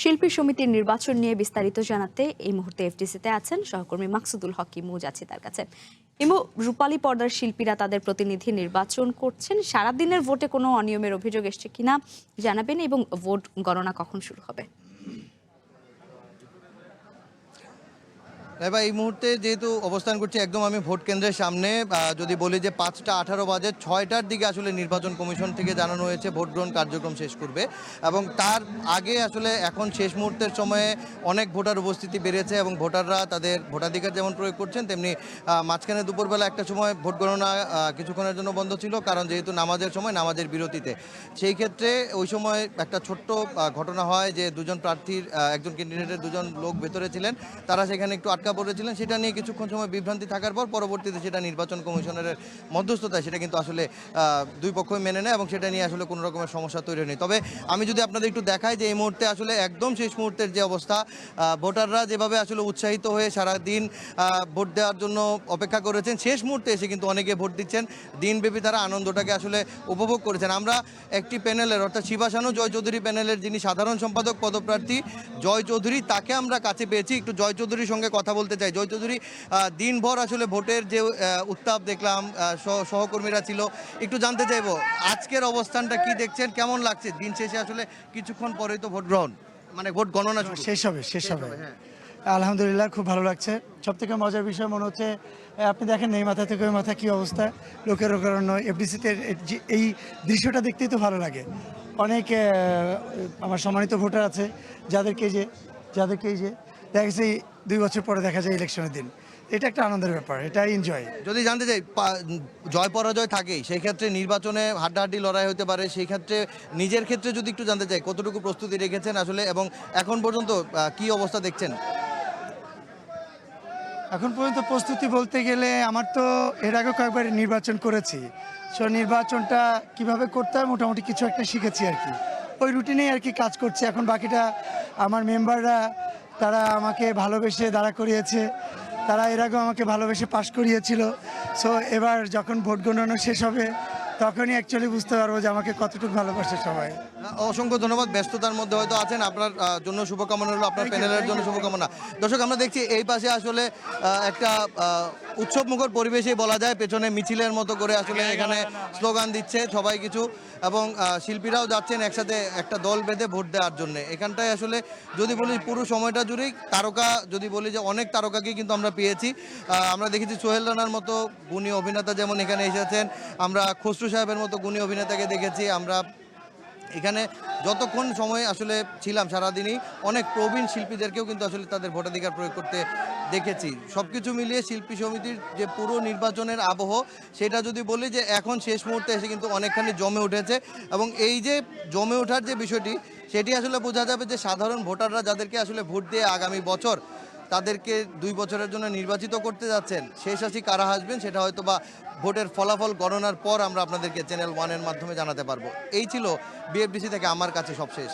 শিল্পী সমিতির নির্বাচন নিয়ে বিস্তারিত জানাতে এই মুহূর্তে এফডিসিতে আছেন সহকর্মী মাকসুদুল হক ইমু। যাচ্ছি তার কাছে। ইমু, রূপালী পর্দার শিল্পীরা তাদের প্রতিনিধি নির্বাচন করছেন, সারাদিনের ভোটে কোনো অনিয়মের অভিযোগ এসছে কিনা জানাবেন, এবং ভোট গণনা কখন শুরু হবে? ভাই এই মুহূর্তে যেহেতু অবস্থান করছি একদম আমি ভোট কেন্দ্রের সামনে, যদি বলি যে 5টা 18 বাজে 6টার দিকে আসলে নির্বাচন কমিশন থেকে জানানো হয়েছে ভোট গ্রহণ কার্যক্রম শেষ করবে, এবং তার আগে আসলে এখন শেষ মুহূর্তের সময়ে অনেক ভোটার উপস্থিতি বেড়েছে এবং ভোটাররা তাদের ভোটাধিকার যেমন প্রয়োগ করছেন, তেমনি মাঝখানে দুপুরবেলা একটা সময় ভোট গণনা কিছুক্ষণের জন্য বন্ধ ছিল, কারণ যেহেতু নামাজের সময় নামাজের বিরতিতে। সেই ক্ষেত্রে ওই সময় একটা ছোট্ট ঘটনা হয় যে দুজন প্রার্থীর একজন ক্যান্ডিডেটের দুজন লোক ভেতরে ছিলেন, তারা সেখানে একটু আটকা পড়েছিলেন। সেটা নিয়ে কিছুক্ষণ সময় বিভ্রান্তি থাকার পর পরবর্তীতে সেটা নির্বাচন কমিশনের মধ্যস্থতায় সেটা কিন্তু আসলে দুই পক্ষই মেনে নেয় এবং সেটা নিয়ে আসলে কোনো রকমের সমস্যা তৈরি হয়নি। তবে আমি যদি আপনাদের একটু দেখাই যে এই মুহূর্তে আসলে একদম শেষ মুহূর্তের যে অবস্থা, ভোটাররা যেভাবে আসলে উৎসাহিত হয়ে সারাদিন ভোট দেওয়ার জন্য অপেক্ষা করেছেন, শেষ মুহূর্তে এসে কিন্তু অনেকে ভোট দিচ্ছেন। দিনব্যাপী তারা আনন্দটাকে আসলে উপভোগ করেছেন। আমরা একটি প্যানেলের অর্থাৎ শিবাশানু জয় চৌধুরী প্যানেলের যিনি সাধারণ সম্পাদক পদপ্রার্থী জয় চৌধুরী, তাকে আমরা কাছে পেয়েছি। একটু জয় চৌধুরীর সঙ্গে কথা বলতে চাই। জয় চৌধুরী, দিনভর আসলে ভোটের যে উত্তাপ দেখলাম, সহকর্মীরা ছিল, একটু জানতে চাইবো আজকের অবস্থানটা কি দেখছেন, কেমন লাগছে? দিন শেষে আসলে কিছুক্ষণ পরেই তো ভোট গ্রহণ, মানে ভোট গণনা শেষ হবে। হ্যাঁ। আলহামদুলিল্লাহ, খুব ভালো লাগছে। সব থেকে মজার বিষয় মনে হচ্ছে, আপনি দেখেন এই মাথা থেকে ওই মাথা কী অবস্থা, লোকের কারণ এফডিসিতে এই দৃশ্যটা দেখতেই তো ভালো লাগে। অনেক আমার সম্মানিত ভোটার আছে যাদেরকে এই যে দেখা গেছে 2 বছর পরে দেখা যায় ইলেকশনের দিন। এটা একটা আনন্দের ব্যাপার, এটা এনজয়। যদি জানতে চাই, জয় পরাজয় থাকেই, সেই ক্ষেত্রে নির্বাচনে হাড্ডাহাড্ডি লড়াই হতে পারে, সেই ক্ষেত্রে নিজের ক্ষেত্রে যদি একটু জানতে চাই কতটুকু প্রস্তুতি রেখেছেন আসলে, এবং এখন পর্যন্ত কি অবস্থা দেখছেন? এখন পর্যন্ত প্রস্তুতি বলতে গেলে আমার তো এর আগে কয়েকবার নির্বাচন করেছি, সো নির্বাচনটা কিভাবে করতে হয় মোটামুটি কিছু একটা শিখেছি আর কি। ওই রুটিনেই আর কি কাজ করছে। এখন বাকিটা আমার মেম্বাররা, তারা আমাকে ভালোবেসে দাঁড়া করিয়েছে, তারা এর আগেও আমাকে ভালোবেসে পাশ করিয়েছিল। সো এবার যখন ভোট গণনা শেষ হবে তখনই অ্যাকচুয়ালি বুঝতে পারবো যে আমাকে কতটুকু ভালোবাসে সবাই। অসংখ্য ধন্যবাদ। ব্যস্ততার মধ্যে হয়তো আছেন, আপনার জন্য শুভকামনা হলো, আপনার প্যানেলের জন্য শুভকামনা। দর্শক, আমরা দেখছি এই পাশে আসলে একটা উৎসব মুখর পরিবেশই বলা যায়, পেছনে মিছিলের মতো করে আসলে এখানে স্লোগান দিচ্ছে সবাই কিছু, এবং শিল্পীরাও যাচ্ছেন একসাথে একটা দল বেঁধে ভোট দেওয়ার জন্য। এখানটায় আসলে যদি বলি পুরো সময়টা জুড়েই তারকা, যদি বলি যে অনেক তারকাকেই কিন্তু আমরা পেয়েছি। আমরা দেখেছি সোহেল রানার মতো গুণী অভিনেতা যেমন এখানে এসেছেন, আমরা খসরু সাহেবের মতো গুণী অভিনেতাকে দেখেছি, আমরা এখানে যতক্ষণ সময় আসলে ছিলাম সারাদিনই অনেক প্রবীণ শিল্পীদেরকেও কিন্তু আসলে তাদের ভোটাধিকার প্রয়োগ করতে দেখেছি। সব কিছু মিলিয়ে শিল্পী সমিতির যে পুরো নির্বাচনের আবহ, সেটা যদি বলি যে এখন শেষ মুহূর্তে এসে কিন্তু অনেকখানি জমে উঠেছে, এবং এই যে জমে ওঠার যে বিষয়টি, সেটি আসলে বোঝা যাবে যে সাধারণ ভোটাররা যাদেরকে আসলে ভোট দিয়ে আগামী বছর তাদেরকে 2 বছরের জন্য নির্বাচিত করতে যাচ্ছেন, শেষ আসি কারা আসবেন সেটা হয়তো বা ভোটের ফলাফল গণনার পর আমরা আপনাদেরকে চ্যানেল 1-এর মাধ্যমে জানাতে পারবো। এই ছিল বিএফডিসি থেকে আমার কাছে সবশেষ।